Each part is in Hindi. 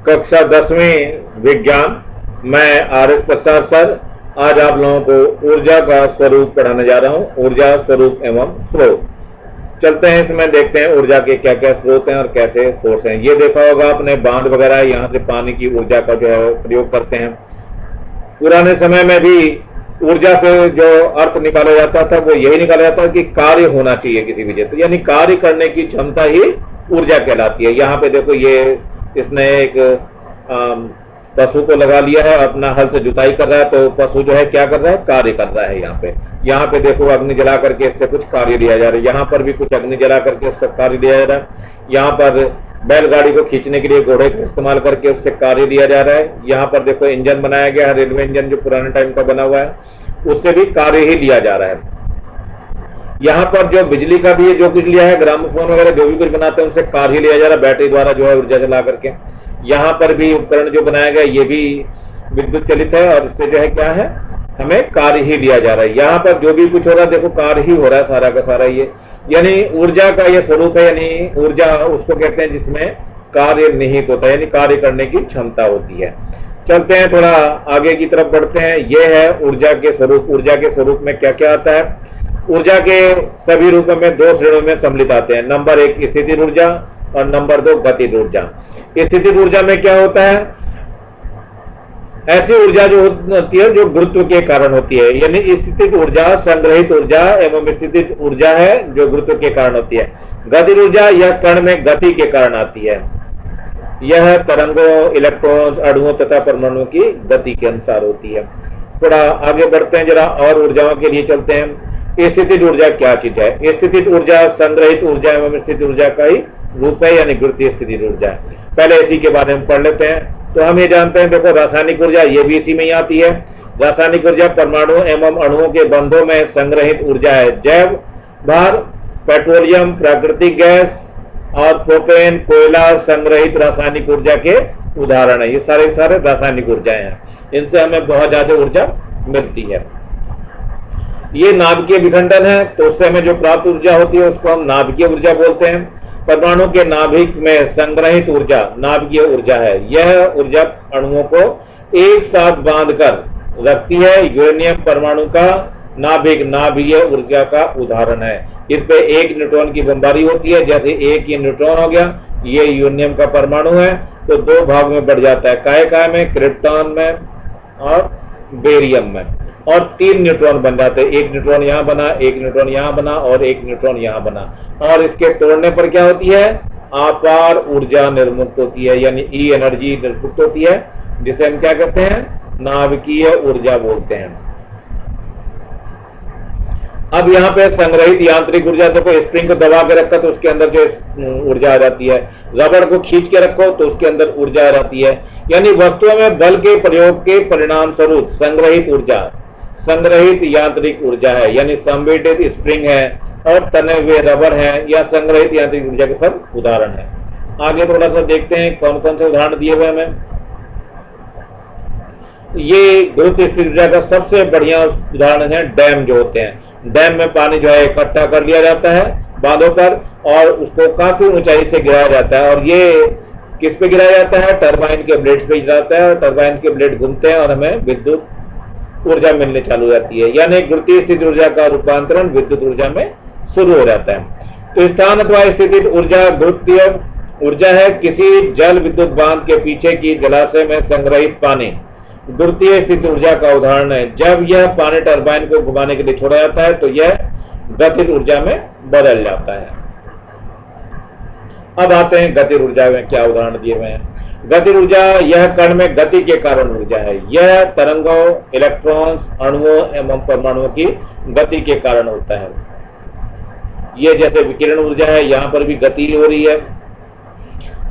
कक्षा 10वीं विज्ञान। मैं आर.एस. प्रसाद सर आज आप लोगों को ऊर्जा का स्वरूप पढ़ाने जा रहा हूं। ऊर्जा स्वरूप एवं स्रोत। चलते हैं, इसमें देखते हैं ऊर्जा के क्या क्या स्रोत हैं और कैसे सोर्स हैं। ये देखा होगा आपने, बांध वगैरह, यहाँ से पानी की ऊर्जा का जो है प्रयोग करते हैं। पुराने समय में भी ऊर्जा से जो अर्थ निकाला जाता था वो यही निकाला जाता है कि कार्य होना चाहिए किसी भी चीज, यानी कार्य करने की क्षमता ही ऊर्जा कहलाती है। यहाँ पे देखो, ये इसने एक पशु को लगा लिया है, अपना हल से जुताई कर रहा है, तो पशु जो है क्या कर रहा है, कार्य कर रहा है। यहाँ पे देखो, अग्नि जला करके इससे कुछ कार्य लिया जा रहा है। यहाँ पर भी कुछ अग्नि जला करके इसका कार्य लिया जा रहा है। यहाँ पर बैलगाड़ी को खींचने के लिए घोड़े का इस्तेमाल करके उससे कार्य लिया जा रहा है। यहाँ पर देखो इंजन बनाया गया है, रेलवे इंजन जो पुराने टाइम का बना हुआ है, उससे भी कार्य ही लिया जा रहा है। यहाँ पर जो बिजली का भी जो कुछ लिया है, ग्रामोफोन वगैरह जो भी कुछ बनाते हैं, उनसे कार्य लिया जा रहा है, बैटरी द्वारा जो है ऊर्जा चला करके। यहाँ पर भी उपकरण जो बनाया गया ये भी विद्युत चलित है और इससे जो है क्या है, हमें कार्य ही लिया जा रहा है। यहाँ पर जो भी कुछ हो रहा है देखो, कार्य ही हो रहा है सारा का सारा। ये यानी ऊर्जा का ये स्वरूप है, यानी ऊर्जा उसको कहते हैं जिसमें कार्य निहित होता है, यानी कार्य करने की क्षमता होती है। चलते हैं, थोड़ा आगे की तरफ बढ़ते हैं। ये है ऊर्जा के स्वरूप। ऊर्जा के स्वरूप में क्या क्या आता है? ऊर्जा के सभी रूपों में दो श्रेणियों में सम्मिलित आते हैं। नंबर 1 स्थितिज ऊर्जा और नंबर 2 गतिज ऊर्जा। स्थितिज ऊर्जा में क्या होता है? ऐसी ऊर्जा जो होती है जो गुरुत्व के कारण होती है, यानी स्थितिज ऊर्जा संग्रहित ऊर्जा एवं स्थितिज ऊर्जा है जो गुरुत्व के कारण होती है। गतिज ऊर्जा यह कण में गति के कारण आती है। यह तरंगों, इलेक्ट्रॉन्स, अणुओं तथा परमाणुओं की गति के अनुसार होती है। थोड़ा आगे बढ़ते हैं, जरा और ऊर्जाओं के लिए चलते हैं। स्थितिज ऊर्जा क्या चीज है? स्थितिज ऊर्जा संग्रहित ऊर्जा एवं स्थितिज ऊर्जा का ही रूप है, यानी गुरुत्वीय स्थितिज ऊर्जा है। पहले इसी के बारे में पढ़ लेते हैं। तो हम ये जानते हैं, देखो रासायनिक ऊर्जा ये भी इसी में ही आती है। रासायनिक ऊर्जा परमाणु एवं अणुओं के बंधों में संग्रहित ऊर्जा है। जैव भार, पेट्रोलियम, प्राकृतिक गैस और प्रोपेन, कोयला संग्रहित रासायनिक ऊर्जा के उदाहरण है। ये सारे रासायनिक ऊर्जाएं हैं, इनसे हमें बहुत ज्यादा ऊर्जा मिलती है। ये नाभिकीय विखंडन है, तो उससे हमें जो प्राप्त ऊर्जा होती है उसको हम नाभिकीय ऊर्जा बोलते हैं। परमाणु के नाभिक में संग्रहित ऊर्जा नाभिकीय ऊर्जा है। यह ऊर्जा अणुओं को एक साथ बांधकर रखती है। यूरेनियम परमाणु का नाभिक नाभिकीय ऊर्जा का उदाहरण है। इस पे 1 न्यूट्रॉन की बमबारी होती है। जैसे एक ये न्यूट्रॉन हो गया, ये यूरेनियम का परमाणु है, तो 2 भाग में बढ़ जाता है। काय में, क्रिप्टॉन में और बेरियम में, और 3 न्यूट्रॉन बन जाते हैं। 1 न्यूट्रॉन यहाँ बना, 1 न्यूट्रॉन यहाँ बना और 1 न्यूट्रॉन यहाँ बना। और इसके तोड़ने पर क्या होती है? अपार ऊर्जा निर्मुक्त होती है, यानी ई एनर्जी निर्मुक्त होती है, जिसे हम क्या कहते हैं? नाभिकीय ऊर्जा बोलते हैं। अब यहाँ पे संग्रहित यांत्रिक ऊर्जा, देखो स्प्रिंग को दबा के रखा तो उसके अंदर जो ऊर्जा आ जाती है। रबड़ को खींच के रखो तो उसके अंदर ऊर्जा आ जाती है। यानी वस्तुओं में बल के प्रयोग के परिणाम स्वरूप संग्रहित ऊर्जा संग्रहित यांत्रिक ऊर्जा है, यानी संवेदित स्प्रिंग है और तने हुए रबर है, या संग्रहित यांत्रिक ऊर्जा के सब उदाहरण है। आगे थोड़ा सा देखते हैं कौन कौन से उदाहरण दिए हुए हमें। ये गुरुत्वीय स्थितिज ऊर्जा का सबसे बढ़िया उदाहरण है डैम जो होते हैं। डैम में पानी जो है इकट्ठा कर लिया जाता है बांधों पर, और उसको काफी ऊंचाई से गिराया जाता है। और ये किस पे गिराया जाता है? टरबाइन के ब्लेड पे गिराता है, और टरबाइन के ब्लेड घूमते हैं और हमें विद्युत ऊर्जा मिलने चालू हो जाती है। यानी गुरुत्वीय स्थितिज ऊर्जा का रूपांतरण विद्युत ऊर्जा में शुरू हो जाता है। तो स्थान अथवा स्थितिज ऊर्जा गुरुत्वीय ऊर्जा है। किसी जल विद्युत बांध के पीछे की जलाशय में संग्रहित पानी गुरुत्वीय स्थितिज ऊर्जा का उदाहरण है। जब यह पानी टरबाइन को घुमाने के लिए छोड़ा जाता है तो यह गतिज ऊर्जा में बदल जाता है। अब आते हैं गतिज ऊर्जा में क्या उदाहरण दिए हुए हैं। गतिज ऊर्जा यह कण में गति के कारण ऊर्जा है। यह तरंगों, इलेक्ट्रॉन्स, अणुओं एवं परमाणुओं की गति के कारण होता है। ये जैसे विकिरण ऊर्जा है, यहाँ पर भी गति हो रही है।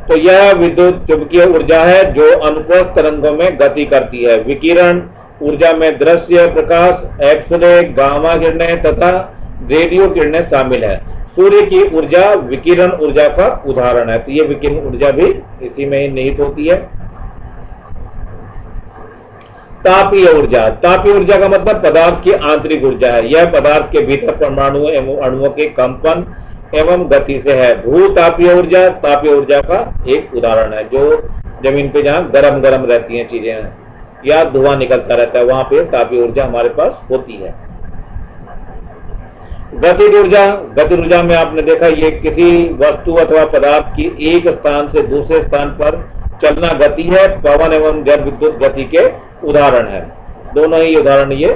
तो यह विद्युत चुंबकीय ऊर्जा है जो अनुप्रस्थ तरंगों में गति करती है। विकिरण ऊर्जा में दृश्य प्रकाश, एक्सरे, गामा किरणें तथा रेडियो किरणें शामिल है। सूर्य की ऊर्जा विकिरण ऊर्जा का उदाहरण है। तो ये विकिरण ऊर्जा भी इसी में ही निहित होती है। तापीय ऊर्जा, तापीय ऊर्जा का मतलब पदार्थ की आंतरिक ऊर्जा है। यह पदार्थ के भीतर परमाणुओं एवं अणुओं के कंपन एवं गति से है। भूतापीय ऊर्जा तापीय ऊर्जा का एक उदाहरण है। जो जमीन पे जहाँ गरम गरम रहती हैं चीजें या धुआं निकलता रहता है, वहां पे तापीय ऊर्जा हमारे पास होती है। गतिज ऊर्जा, गतिज ऊर्जा में आपने देखा ये किसी वस्तु अथवा पदार्थ की एक स्थान से दूसरे स्थान पर चलना गति है। पवन एवं जल विद्युत गति के उदाहरण है, दोनों ही उदाहरण ये।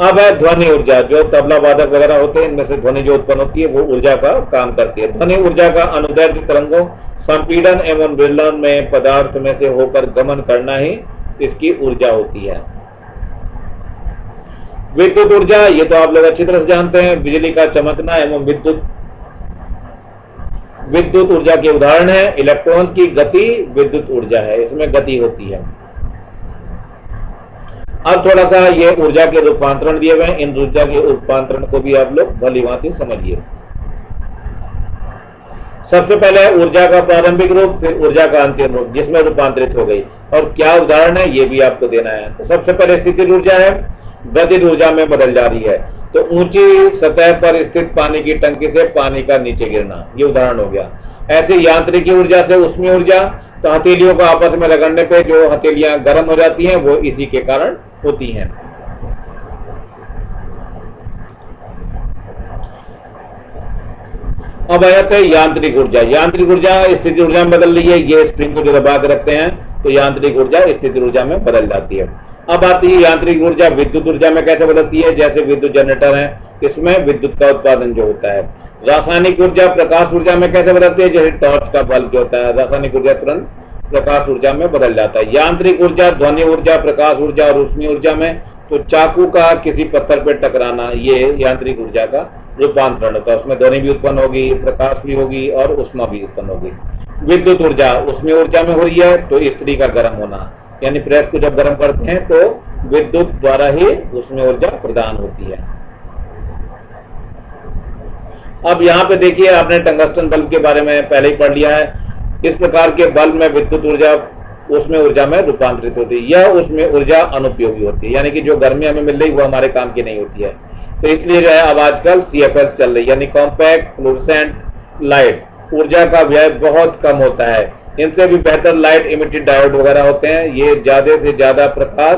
अब है ध्वनि ऊर्जा, जो तबला वादक वगैरह होते हैं इनमें से ध्वनि जो उत्पन्न होती है वो ऊर्जा का काम करती है। ध्वनि ऊर्जा का अनुदैर्घ्य तरंगों संपीड़न एवं विलयन में पदार्थ में से होकर गमन करना ही इसकी ऊर्जा होती है। विद्युत ऊर्जा, ये तो आप लोग अच्छी तरह से जानते हैं, बिजली का चमकना एवं विद्युत ऊर्जा के उदाहरण है। इलेक्ट्रॉन की गति विद्युत ऊर्जा है, इसमें गति होती है। अब थोड़ा सा ये ऊर्जा के रूपांतरण दिए हुए हैं, इन ऊर्जा के रूपांतरण को भी आप लोग भली भांति समझिए। सबसे पहले ऊर्जा का प्रारंभिक रूप, फिर ऊर्जा का अंतिम रूप जिसमें रूपांतरित हो गई, और क्या उदाहरण है ये भी आपको देना है। तो सबसे पहले स्थितिज ऊर्जा है, गतिज ऊर्जा में बदल जा रही है। तो ऊंची सतह पर स्थित पानी की टंकी से पानी का नीचे गिरना, ये उदाहरण हो गया। ऐसे यांत्रिकी ऊर्जा से ऊष्मीय ऊर्जा, तो हथेलियों को आपस में रगड़ने पे जो हथेलियां गर्म हो जाती हैं वो इसी के कारण होती हैं। अब आते हैं यांत्रिक ऊर्जा। यांत्रिक ऊर्जा स्थिति ऊर्जा में बदल रही है, ये स्प्रिंग को जो दबा के रखते हैं तो यांत्रिक ऊर्जा स्थिति ऊर्जा में बदल जाती है। अब आती है यांत्रिक ऊर्जा विद्युत ऊर्जा में कैसे बदलती है, जैसे विद्युत जनरेटर है, इसमें विद्युत का उत्पादन जो होता है। रासायनिक ऊर्जा प्रकाश ऊर्जा में कैसे बदलती है, जैसे टॉर्च का बल्ब जो होता है, रासायनिक ऊर्जा तुरंत प्रकाश ऊर्जा में बदल जाता है। यांत्रिक ऊर्जा ध्वनि ऊर्जा, प्रकाश ऊर्जा और ऊष्मीय ऊर्जा में, तो चाकू का किसी पत्थर पर टकराना ये यांत्रिक ऊर्जा का रूपांतरण होता है, उसमें ध्वनि भी उत्पन्न होगी, प्रकाश भी होगी और ऊष्मा भी उत्पन्न होगी। विद्युत ऊर्जा ऊष्मीय ऊर्जा में हो रही है, तो इस्त्री का गर्म होना, यानी प्रेस को जब गर्म करते हैं तो विद्युत द्वारा ही ऊष्मीय ऊर्जा प्रदान होती है। अब यहाँ पे देखिए, आपने टंगस्टन बल्ब के बारे में पहले ही पढ़ लिया है। इस प्रकार के बल्ब में विद्युत ऊर्जा ऊष्मीय ऊर्जा में रूपांतरित होती है। यह ऊष्मीय ऊर्जा अनुपयोगी होती है, यानी कि जो गर्मी हमें मिल रही वो हमारे काम की नहीं होती है। तो इसलिए जो है अब आजकल CFL चल रही है, यानी कॉम्पैक्ट फ्लोरोसेंट लाइट। ऊर्जा का व्यय बहुत कम होता है, इनसे भी बेहतर लाइट इमिटेड डायोड वगैरह होते हैं, ये ज्यादा से ज्यादा प्रकाश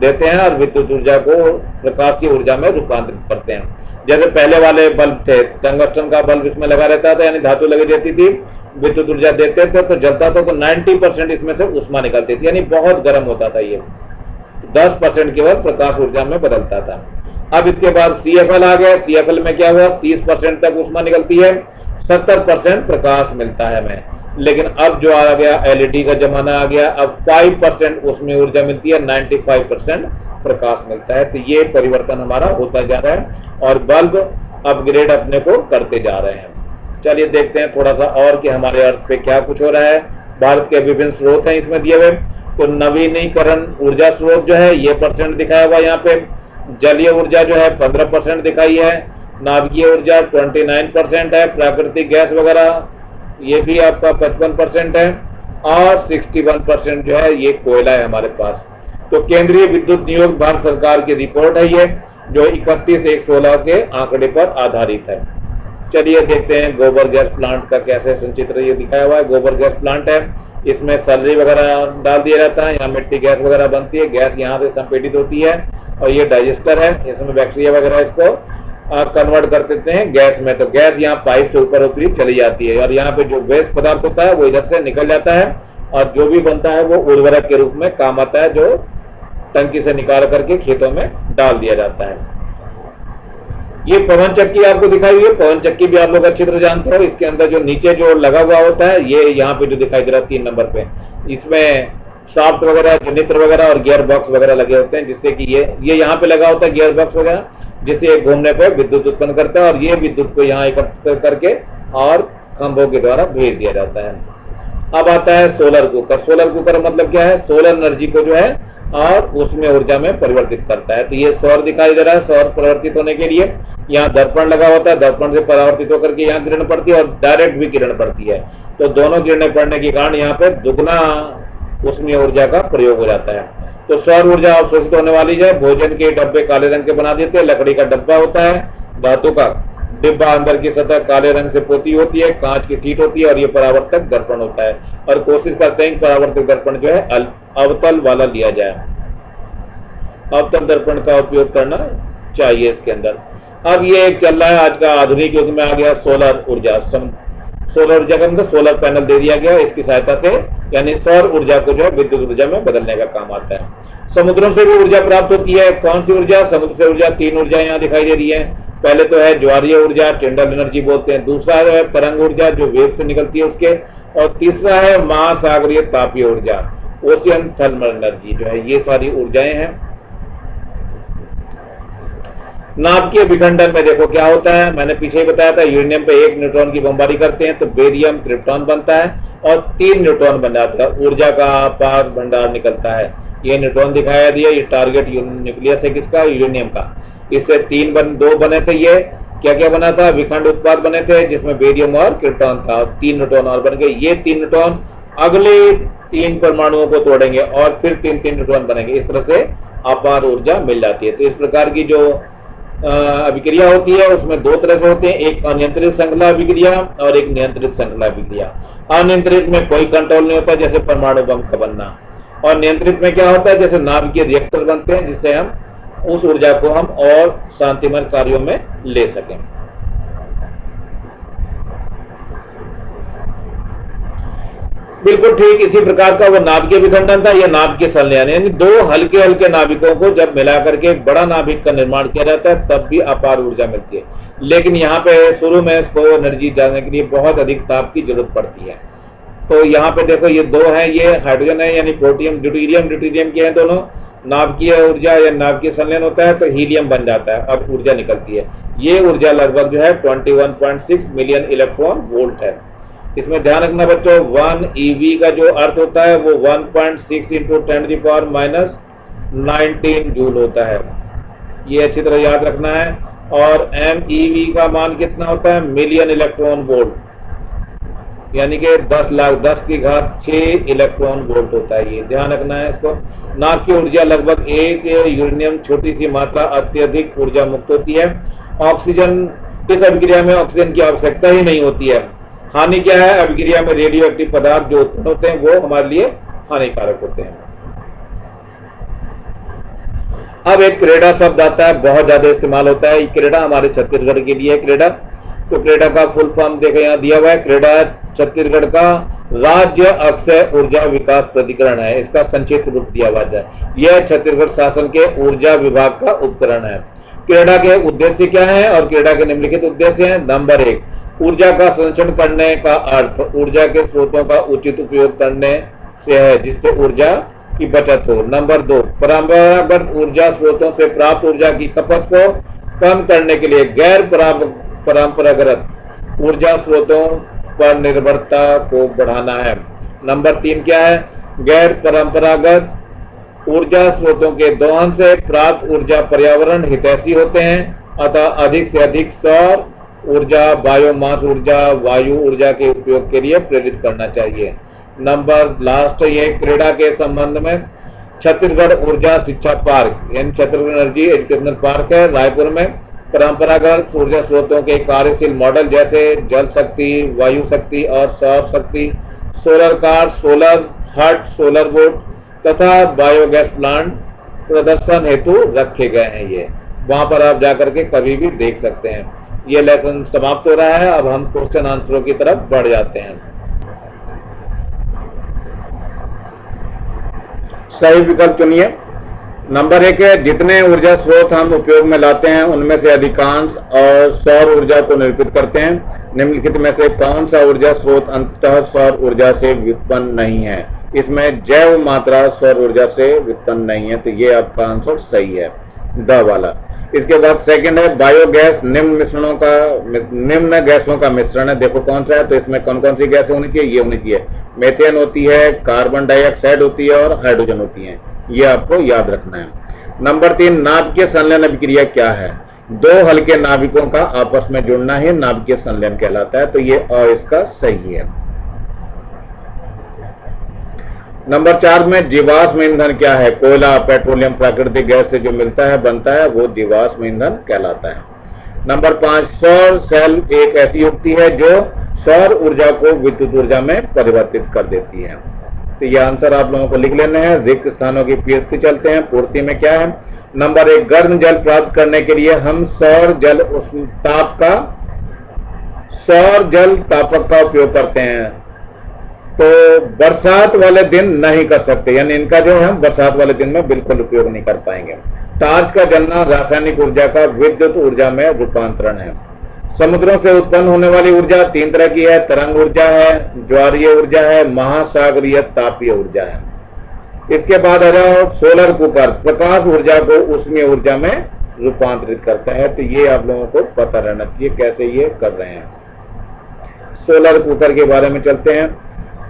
देते हैं और विद्युत ऊर्जा को प्रकाश की ऊर्जा में रूपांतरित करते हैं। जैसे पहले वाले बल्ब थे, टंगस्टन का बल्ब इसमें लगा रहता था, यानी धातु लगी रहती थी, विद्युत ऊर्जा देते थे तो जलता था, तो 90% इसमें से ऊष्मा निकलती थी, यानी बहुत गर्म होता था। ये 10% केवल प्रकाश ऊर्जा में बदलता था। अब इसके बाद CFL आ गया। CFL में क्या हुआ, 30% तक ऊष्मा निकलती है, 70% प्रकाश मिलता है हमें। लेकिन अब जो आ गया LED का जमाना आ गया, अब 5% ऊष्मीय ऊर्जा मिलती है, 95% प्रकाश मिलता है। तो ये परिवर्तन हमारा होता जा रहा है और बल्ब अपग्रेड अपने को करते जा रहे हैं। चलिए देखते हैं थोड़ा सा और कि हमारे अर्थ पे क्या कुछ हो रहा है। भारत के विभिन्न स्रोत हैं इसमें दिए हुए। तो नवीनीकरण ऊर्जा स्रोत जो है ये परसेंट दिखाया हुआ यहाँ पे। जलीय ऊर्जा जो है 15% दिखाई है, नाभिकीय ऊर्जा 29% है, प्राकृतिक गैस वगैरह ये भी आपका 55% है और 61% जो है ये कोयला है हमारे पास। तो केंद्रीय विद्युत नियोग भारत सरकार की रिपोर्ट है ये, जो 31/1/16 के आंकड़े पर आधारित है। चलिए देखते हैं गोबर गैस प्लांट का कैसे संचित्र ये दिखाया हुआ है। गोबर गैस प्लांट है, इसमें सैलरी वगैरह डाल दिया जाता है, यहाँ मिट्टी गैस वगैरह बनती है, गैस यहाँ से संपीड़ित होती है और ये डाइजेस्टर है, इसमें बैक्टीरिया वगैरह इसको कन्वर्ट कर देते हैं गैस में। तो गैस यहाँ पाइप से ऊपर ऊपरी चली जाती है और यहाँ पे जो वेस्ट पदार्थ होता है वो इधर से निकल जाता है और जो भी बनता है वो उर्वरक के रूप में काम आता है, जो टंकी से निकाल करके खेतों में डाल दिया जाता है। ये पवन चक्की आपको दिखाई हुई है, पवन चक्की भी आप लोग अच्छी तरह जानते हो। इसके अंदर जो नीचे जो लगा हुआ होता है ये यहाँ पे जो दिखाई दे रहा है 3 नंबर पे, इसमें शाफ्ट वगैरह, जनित्र वगैरह और गियर बॉक्स वगैरह लगे होते हैं, जिससे कि ये यहाँ पे लगा होता है गियर बॉक्स वगैरह, जिससे घूमने पे विद्युत उत्पन्न करता है और ये विद्युत को यहाँ एकत्रित करके और खंभों के द्वारा भेज दिया जाता है। अब आता है सोलर कुकर। सोलर कुकर मतलब क्या है, सोलर एनर्जी को जो है और उसमें ऊर्जा में परिवर्तित करता है। तो ये सौर दिखाई दे रहा है, सौर परिवर्तित होने के लिए यहाँ दर्पण लगा होता है, दर्पण से परावर्तित होकर के यहाँ किरण पड़ती है और डायरेक्ट भी किरण पड़ती है। तो दोनों किरणें पड़ने के कारण यहाँ पे दुगना ऊष्मीय ऊर्जा का प्रयोग हो जाता है। तो सौर ऊर्जा अवशोषित होने वाली है। भोजन के डब्बे काले रंग के बना देते हैं, लकड़ी का डब्बा होता है, धातु का डिब्बा अंदर की सतह काले रंग से पोती होती है, कांच की शीट होती है और ये परावर्तक दर्पण होता है। और कोशिश करते हैं कि परावर्तक दर्पण जो है अवतल वाला लिया जाए, अवतल दर्पण का उपयोग करना चाहिए इसके अंदर। अब ये चल रहा है आज का आधुनिक युग में आ गया सोलर ऊर्जा। सोलर ऊर्जा का मतलब सोलर पैनल दे दिया गया, इसकी सहायता से यानी सौर ऊर्जा को जो है विद्युत ऊर्जा में बदलने का काम आता है। समुद्रों से भी ऊर्जा प्राप्त होती है। कौन सी ऊर्जा? समुद्र से ऊर्जा, तीन ऊर्जा यहाँ दिखाई दे रही है। पहले तो है ज्वारीय ऊर्जा, टिंडल एनर्जी बोलते हैं। दूसरा है तरंग ऊर्जा जो वेव से निकलती है उसके, और तीसरा है महासागरीय तापीय ऊर्जा, ओशियन थर्मल एनर्जी जो है। ये सारी ऊर्जाएं हैं। नाभिकीय विखंडन में देखो क्या होता है, मैंने पीछे ही बताया था, यूरेनियम पे 1 न्यूट्रॉन की बमबारी करते हैं तो बेरियम क्रिप्टॉन बनता है और 3 न्यूट्रॉन बन जाता है। ऊर्जा का अपार भंडार निकलता है। ये न्यूट्रॉन दिखाया दिया, ये टारगेट न्यूक्लियस है किसका? यूरेनियम का। इससे 2 बने थे। ये क्या क्या बना था? विखंड उत्पाद बने थे जिसमें बेरियम और क्रिप्टॉन था, 3 न्यूट्रॉन और बन गए। ये 3 न्यूट्रॉन अगले 3 परमाणुओं को तोड़ेंगे और फिर 3 न्यूट्रॉन बनेंगे। इस तरह से अपार ऊर्जा मिल जाती है। तो इस प्रकार की जो अभिक्रिया होती है उसमें 2 तरह से होते हैं, एक अनियंत्रित श्रृंखला अभिक्रिया और एक नियंत्रित श्रृंखला अभिक्रिया। अनियंत्रित में कोई कंट्रोल नहीं होता, जैसे परमाणु बम का बनना। और नियंत्रित में क्या होता है? जैसे नाभिकीय रिएक्टर बनते हैं जिससे हम उस ऊर्जा को हम और शांतिमय कार्यों में ले सकें। बिल्कुल ठीक इसी प्रकार का वो नाभिकीय विखंडन था। यह नाभिकीय संलयन, यानी 2 हल्के हल्के नाभिकों को जब मिला करके एक बड़ा नाभिक का निर्माण किया जाता है तब भी अपार ऊर्जा मिलती है। लेकिन यहाँ पे शुरू में इसको एनर्जी जाने के लिए बहुत अधिक ताप की जरूरत पड़ती है। तो यहाँ पे देखो ये 2 है, ये हाइड्रोजन है यानी प्रोटियम, ड्यूटेरियम के हैं दोनों। नाभिकीय ऊर्जा या नाभिकीय संलयन होता है तो हीलियम बन जाता है, अब ऊर्जा निकलती है। ये ऊर्जा लगभग जो है 21.6 मिलियन इलेक्ट्रॉन वोल्ट है। इसमें ध्यान रखना बच्चों, 1 eV का जो अर्थ होता है वो 1.6 इंटू 10⁻⁹ जूल होता है। ये अच्छी तरह याद रखना है। और MeV का मान कितना होता है? मिलियन इलेक्ट्रॉन वोल्ट, यानी कि 10 लाख 10 की घात 6 इलेक्ट्रॉन वोल्ट होता है। ये ध्यान रखना है इसको। नाभिकीय ऊर्जा लगभग 1 यूरेनियम छोटी सी मात्रा अत्यधिक ऊर्जा मुक्त होती है। ऑक्सीजन, इस अभिक्रिया में ऑक्सीजन की आवश्यकता ही नहीं होती है। हानि क्या है? अभिक्रिया में रेडियो एक्टिव पदार्थ जो उत्पन्न होते हैं वो हमारे लिए हानिकारक होते हैं। अब एक क्रेडा शब्द आता है, बहुत ज्यादा इस्तेमाल होता है। क्रेडा हमारे छत्तीसगढ़ के लिए क्रेडा, तो क्रेडा का फुल फॉर्म देखो यहाँ दिया हुआ है। क्रेडा छत्तीसगढ़ का राज्य अक्षय ऊर्जा विकास प्राधिकरण है, इसका संक्षिप्त रूप दिया हुआ है। यह छत्तीसगढ़ शासन के ऊर्जा विभाग का उपकरण है। क्रेडा के उद्देश्य क्या है और क्रेडा के निम्नलिखित उद्देश्य हैं। नंबर 1, ऊर्जा का संरक्षण करने का अर्थ ऊर्जा के स्रोतों का उचित उपयोग करने से है जिससे ऊर्जा की बचत हो। नंबर 2, परंपरागत ऊर्जा स्रोतों से प्राप्त ऊर्जा की खपत को कम करने के लिए गैर परंपरागत ऊर्जा स्रोतों पर निर्भरता को बढ़ाना है। नंबर 3 क्या है? गैर परंपरागत ऊर्जा स्रोतों के दोहन से प्राप्त ऊर्जा पर्यावरण हितैषी होते हैं, अतः अधिक से अधिक सौर ऊर्जा, बायोमास ऊर्जा, वायु ऊर्जा के उपयोग के लिए प्रेरित करना चाहिए। नंबर लास्ट ये क्रीड़ा के संबंध में छत्तीसगढ़ ऊर्जा शिक्षा पार्क यानी छत्तीसगढ़ एनर्जी एजुकेशनल पार्क है रायपुर में। परंपरागत ऊर्जा स्रोतों के कार्यशील मॉडल जैसे जल शक्ति, वायु शक्ति और सौर शक्ति, सोलर कार, सोलर हट, सोलर बोट तथा बायोगैस प्लांट प्रदर्शन हेतु रखे गए हैं। ये वहां पर आप जाकर के कभी भी देख सकते हैं। ये लेसन समाप्त हो रहा है, अब हम क्वेश्चन आंसरों की तरफ बढ़ जाते हैं। सही विकल्प चुनिए। नंबर 1 है जितने ऊर्जा स्रोत हम उपयोग में लाते हैं उनमें से अधिकांश और सौर ऊर्जा को निरूपित करते हैं। निम्नलिखित में से कौन सा ऊर्जा स्रोत अंततः सौर ऊर्जा से व्युत्पन्न नहीं है? इसमें जैव मात्रा सौर ऊर्जा से व्युत्पन्न नहीं है, तो ये आपका आंसर सही है, द वाला। इसके बाद सेकंड है बायोगैस निम्न गैसों का मिश्रण है। देखो कौन सा है, तो इसमें कौन कौन सी गैसें होनी चाहिए? ये होनी चाहिए, मेथेन होती है, कार्बन डाइऑक्साइड होती है और हाइड्रोजन होती है। ये आपको याद रखना है। नंबर 3 नाभिकीय संलयन अभिक्रिया क्या है? 2 हल्के नाभिकों का आपस में जुड़ना ही नाभिकीय संलयन कहलाता है, तो ये इसका सही है। नंबर 4 में जीवाश्म ईंधन क्या है? कोयला, पेट्रोलियम, प्राकृतिक गैस से जो मिलता है बनता है वो जीवाश्म ईंधन कहलाता है। नंबर 5, सौर सेल एक ऐसी युक्ति है जो सौर ऊर्जा को विद्युत ऊर्जा में परिवर्तित कर देती है। तो ये आंसर आप लोगों को लिख लेने हैं। रिक्त स्थानों की पूर्ति चलते हैं। पूर्ति में क्या है? नंबर 1, गर्म जल प्राप्त करने के लिए हम सौर जल तापक का उपयोग करते हैं। तो बरसात वाले दिन नहीं कर सकते, यानी इनका जो है हम बरसात वाले दिन में बिल्कुल उपयोग नहीं कर पाएंगे। टार्च का जलना रासायनिक ऊर्जा का विद्युत ऊर्जा में रूपांतरण है। समुद्रों से उत्पन्न होने वाली ऊर्जा 3 तरह की है। तरंग ऊर्जा है, ज्वारीय ऊर्जा है, महासागरीय तापीय ऊर्जा है। इसके बाद आ जाओ सोलर कुकर, प्रकाश ऊर्जा को उष्मीय ऊर्जा में रूपांतरित करता है। तो ये आप लोगों को पता रहना चाहिए कैसे ये कर रहे हैं। सोलर कुकर के बारे में चलते हैं।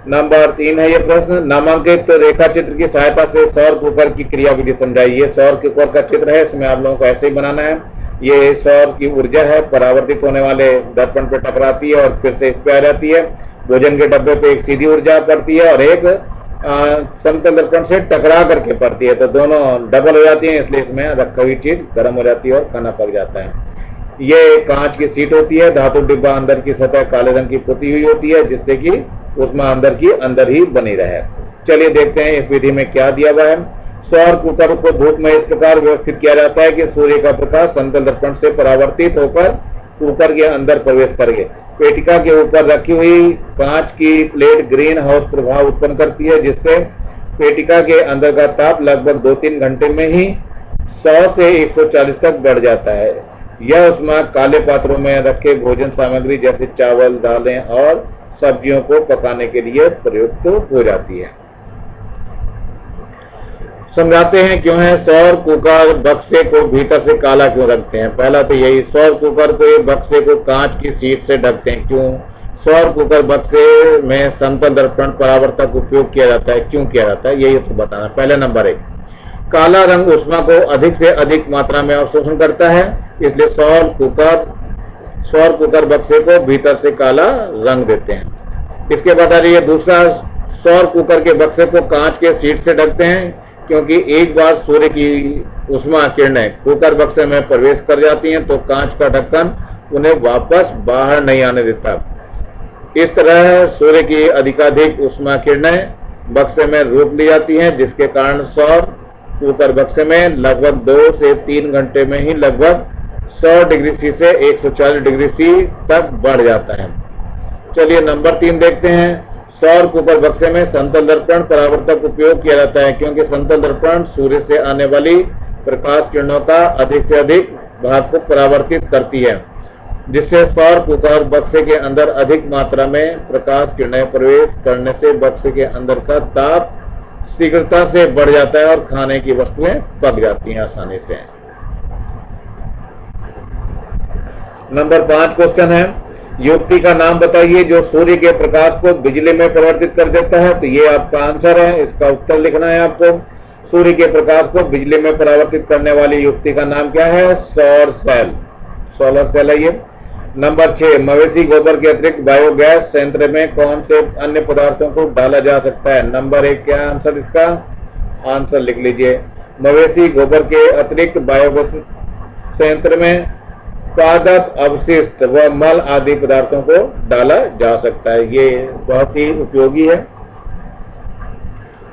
नंबर 3 है ये प्रश्न, नामांकित रेखा चित्र की सहायता से सौर कुकर की क्रियाविधि समझाइए। सौर कुकर का चित्र है, इसमें आप लोगों को ऐसे ही बनाना है। ये सौर की ऊर्जा है, परावर्तित होने वाले दर्पण पे टकराती है और फिर से इस पे आ जाती है। भोजन के डब्बे पे एक सीधी ऊर्जा पड़ती है और एक समतल दर्पण से टकरा करके पड़ती है, तो दोनों डबल हो जाती है, इसलिए इसमें रखी हुई चीज गर्म हो जाती है और खाना पक जाता है। ये कांच की सीट होती है, धातु डिब्बा अंदर की सतह काले रंग की पुती हुई होती है, जिससे कि उसमें अंदर ही बनी रहे। चलिए देखते हैं इस विधि में क्या दिया हुआ है। सौर कुकर को धूप में इस प्रकार व्यवस्थित किया जाता है कि सूर्य का प्रकाश समतल दर्पण से परावर्तित होकर कुकर के अंदर प्रवेश करके पेटिका के ऊपर रखी हुई कांच की प्लेट ग्रीन हाउस प्रभाव उत्पन्न करती है, जिससे पेटिका के अंदर का ताप लगभग 2-3 घंटे में ही 100 से 140 तक बढ़ जाता है। यह ऊष्मा काले पात्रों में रखे भोजन सामग्री जैसे चावल, दालें और सब्जियों को पकाने के लिए प्रयुक्त हो जाती है। समझाते हैं क्यों है सौर कुकर बक्से को भीतर से काला क्यों रखते हैं। पहला तो यही, सौर कुकर को बक्से को कांच की शीट से ढकते हैं। क्यों? सौर कुकर बक्से में समतल दर्पण परावर्तक उपयोग किया जाता है। क्यों किया जाता है, यही तो बताना। पहले नंबर 1, काला रंग ऊष्मा को अधिक से अधिक मात्रा में अवशोषण करता है, इसलिए सौर कुकर बक्से को भीतर से काला रंग देते हैं। इसके बाद आ रही है दूसरा, सौर कुकर के बक्से को कांच के शीट से ढकते हैं, क्योंकि एक बार सूर्य की ऊष्मा किरणें कुकर बक्से में प्रवेश कर जाती हैं तो कांच का ढक्कन उन्हें वापस बाहर नहीं आने देता। इस तरह सूर्य की अधिकाधिक ऊष्मा किरणें बक्से में रोक ली जाती हैं, जिसके कारण सौर कुकर बक्से में लगभग 2 से 3 घंटे में ही लगभग 100 डिग्री सी से 140 डिग्री सी तक बढ़ जाता है। चलिए नंबर 3 देखते हैं। सौर कुकर बक्से में समतल दर्पण परावर्तक उपयोग किया जाता है, क्योंकि समतल दर्पण सूर्य से आने वाली प्रकाश किरणों का अधिक से अधिक भाग को परावर्तित करती है, जिससे सौर कुकर बक्से के अंदर अधिक मात्रा में प्रकाश किरणें प्रवेश करने से बक्से के अंदर का ताप शीघ्रता से बढ़ जाता है और खाने की वस्तुएं पक जाती हैं आसानी से। नंबर 5 क्वेश्चन है, युक्ति का नाम बताइए जो सूर्य के प्रकाश को बिजली में परिवर्तित कर देता है। तो ये आपका आंसर है, इसका उत्तर लिखना है आपको। सूर्य के प्रकाश को बिजली में परिवर्तित करने वाली युक्ति का नाम क्या है? सौर सेल, सोलर सेल है ये। नंबर 6, मवेशी गोबर के अतिरिक्त बायोगैस संयंत्र में कौन से अन्य पदार्थों को डाला जा सकता है? नंबर 1 क्या आंसर इसका? आंसर लिख लीजिए, मवेशी गोबर के अतिरिक्त बायोगैस संयंत्र में पादप अवशिष्ट व मल आदि पदार्थों को डाला जा सकता है। ये बहुत ही उपयोगी है।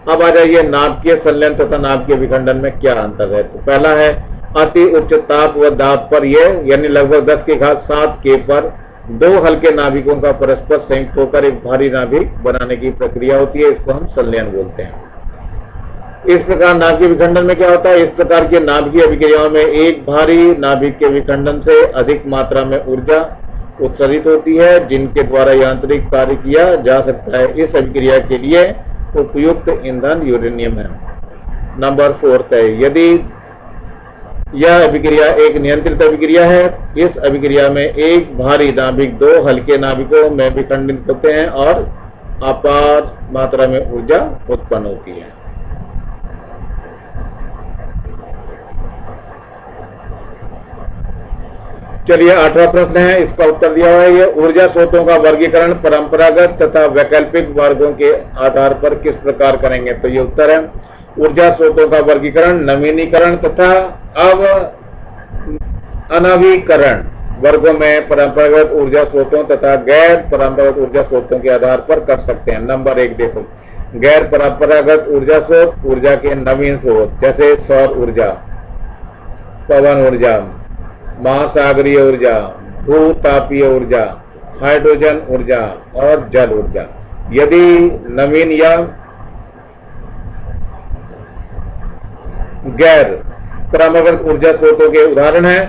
अब आ जाइए नाभिकीय संलयन तथा नाभिकीय विखंडन में क्या अंतर है। तो पहला है अति उच्च ताप व दाब पर यह यानी लगभग 10⁷ K पर 2 हल्के नाभिकों का परस्पर संयुक्त होकर एक भारी नाभिक बनाने की प्रक्रिया होती है, इसको हम संलयन बोलते हैं। इस प्रकार नाभिकीय विखंडन में क्या होता है? इस प्रकार के नाभिकीय अभिक्रियाओं में एक भारी नाभिक के विखंडन से अधिक मात्रा में ऊर्जा उत्सर्जित होती है, जिनके द्वारा यांत्रिक कार्य किया जा सकता है। इस अभिक्रिया के लिए उपयुक्त ईंधन यूरेनियम है। नंबर 4 है, यदि यह अभिक्रिया एक नियंत्रित अभिक्रिया है, इस अभिक्रिया में एक भारी नाभिक 2 हल्के नाभिकों में विखंडित होते हैं और अपार मात्रा में ऊर्जा उत्पन्न होती है। चलिए 8वां प्रश्न है, इसका उत्तर दिया हुआ है। ये ऊर्जा स्रोतों का वर्गीकरण परंपरागत तथा वैकल्पिक वर्गों के आधार पर किस प्रकार करेंगे? तो ये उत्तर है, ऊर्जा स्रोतों का वर्गीकरण नवीनीकरण तथा अनवीकरण वर्गों में परंपरागत ऊर्जा स्रोतों तथा गैर परंपरागत ऊर्जा स्रोतों के आधार पर कर सकते हैं। नंबर 1 देखो, गैर परंपरागत ऊर्जा स्रोत, ऊर्जा के नवीन स्रोत जैसे सौर ऊर्जा, पवन ऊर्जा, महासागरीय ऊर्जा, भूतापीय ऊर्जा, हाइड्रोजन ऊर्जा और जल ऊर्जा। यदि नवीन या गैर परंपरागत ऊर्जा स्रोतों के उदाहरण हैं,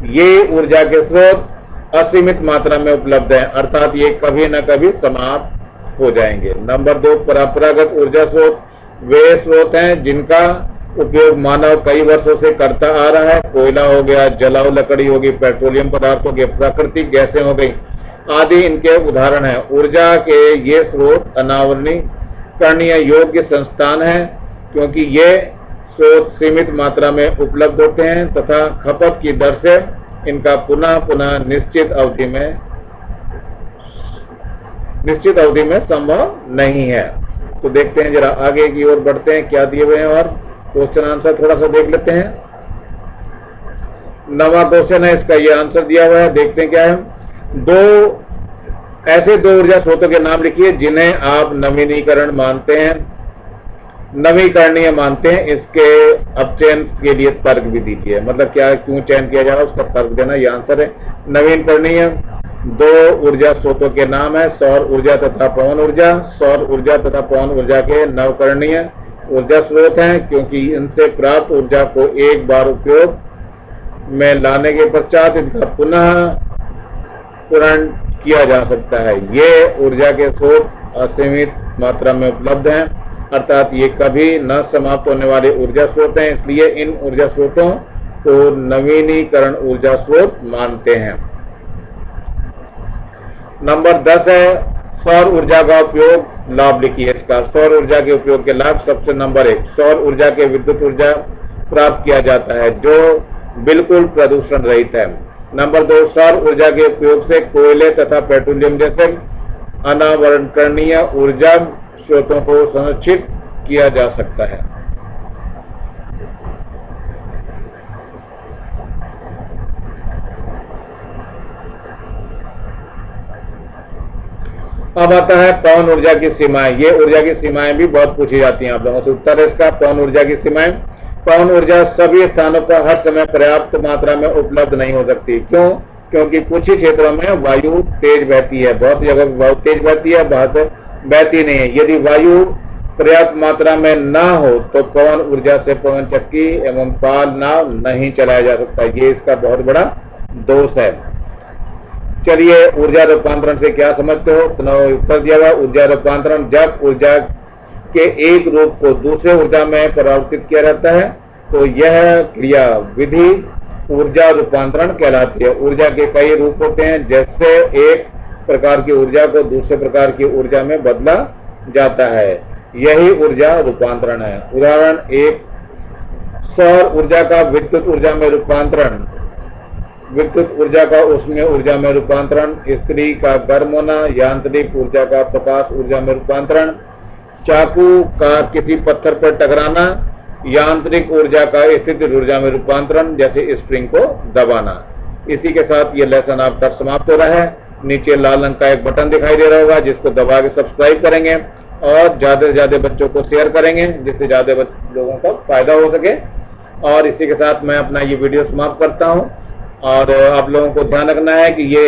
ये ऊर्जा के स्रोत असीमित मात्रा में उपलब्ध हैं, अर्थात ये कभी न कभी समाप्त हो जाएंगे। नंबर 2, परंपरागत ऊर्जा स्रोत वे स्रोत हैं जिनका उपयोग मानव कई वर्षों से करता आ रहा है। कोयला हो गया, जलाऊ लकड़ी होगी, पेट्रोलियम पदार्थों के प्राकृतिक गैसें हो गई आदि इनके उदाहरण हैं। ऊर्जा के ये स्रोत अनावरणीकरणीय योग्य संस्थान हैं क्योंकि ये स्रोत सीमित मात्रा में उपलब्ध होते हैं तथा खपत की दर से इनका पुनः पुनः निश्चित अवधि में संभव नहीं है। तो देखते हैं, जरा आगे की ओर बढ़ते हैं, क्या दिए हुए हैं और क्वेश्चन आंसर थोड़ा सा देख लेते हैं। 9वां क्वेश्चन है, इसका ये आंसर दिया हुआ है, देखते हैं क्या है। ऐसे दो ऊर्जा स्रोतों के नाम लिखिए जिन्हें आप नवीकरणीय मानते हैं। इसके अपचयन के लिए तर्क भी दीजिए, मतलब क्या, क्यों चयन किया जा रहा है उसका तर्क देना, यह आंसर है। नवीकरणीय दो ऊर्जा स्रोतों के नाम है सौर ऊर्जा तथा पवन ऊर्जा। सौर ऊर्जा तथा पवन ऊर्जा के नवीकरणीय ऊर्जा स्रोत हैं क्योंकि इनसे प्राप्त ऊर्जा को एक बार उपयोग में लाने के पश्चात इनका पुनः पूरण किया जा सकता है। ये ऊर्जा के स्रोत असीमित मात्रा में उपलब्ध हैं, अर्थात ये कभी न समाप्त होने वाले ऊर्जा स्रोत हैं, इसलिए इन ऊर्जा स्रोतों को नवीनीकरण ऊर्जा स्रोत मानते हैं। नंबर 10 है, सौर ऊर्जा का उपयोग, लाभ लिखिए इसका। सौर ऊर्जा के उपयोग के लाभ, सबसे नंबर 1, सौर ऊर्जा के विद्युत ऊर्जा प्राप्त किया जाता है जो बिल्कुल प्रदूषण रहित है। नंबर 2, सौर ऊर्जा के उपयोग से कोयले तथा पेट्रोलियम जैसे अनावरणकरणीय ऊर्जा स्रोतों को संरक्षित किया जा सकता है। अब आता है पवन ऊर्जा की सीमाएं। ये ऊर्जा की सीमाएं भी बहुत पूछी जाती हैं आप लोगों से। उत्तर है इसका पवन ऊर्जा की सीमाएं। पवन ऊर्जा सभी स्थानों पर हर समय पर्याप्त मात्रा में उपलब्ध नहीं हो सकती। क्यों? क्योंकि कुछ ही क्षेत्रों में वायु तेज बहती है, बहुत जगह वायु तेज बहती है, बहुत बहती नहीं है। यदि वायु पर्याप्त मात्रा में ना हो तो पवन ऊर्जा से पवन चक्की एवं पाल नाव नहीं चलाया जा सकता। ये इसका बहुत बड़ा दोष है। चलिए, ऊर्जा रूपांतरण से क्या समझते हो? तो उत्तर दिया हुआ, ऊर्जा रूपांतरण जब ऊर्जा के एक रूप को दूसरे ऊर्जा में परिवर्तित किया जाता है तो यह क्रिया विधि ऊर्जा रूपांतरण कहलाती है। ऊर्जा के कई रूप होते हैं, जैसे एक प्रकार की ऊर्जा को दूसरे प्रकार की ऊर्जा में बदला जाता है, यही ऊर्जा रूपांतरण है। उदाहरण 1, सौर ऊर्जा का विद्युत ऊर्जा में रूपांतरण, विद्युत ऊर्जा का उष्मीय ऊर्जा में रूपांतरण, स्त्री का गर्म होना, यांत्रिक ऊर्जा का प्रकाश ऊर्जा में रूपांतरण, चाकू का किसी पत्थर पर टकराना, यांत्रिक ऊर्जा का स्थितिज ऊर्जा में रूपांतरण, जैसे स्प्रिंग को दबाना। इसी के साथ ये लेसन आपका समाप्त हो रहा है। नीचे लाल रंग का एक बटन दिखाई दे रहा होगा जिसको दबा के सब्सक्राइब करेंगे और ज्यादा से ज्यादा बच्चों को शेयर करेंगे जिससे ज्यादा लोगों का फायदा हो सके। और इसी के साथ मैं अपना ये वीडियो समाप्त करता हूँ। और आप लोगों को ध्यान रखना है कि ये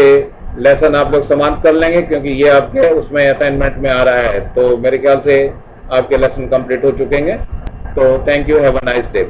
लेसन आप लोग समाप्त कर लेंगे क्योंकि ये आपके उसमें असाइनमेंट में आ रहा है। तो मेरे ख्याल से आपके लेसन कंप्लीट हो चुके हैं। तो thank you, have a nice day.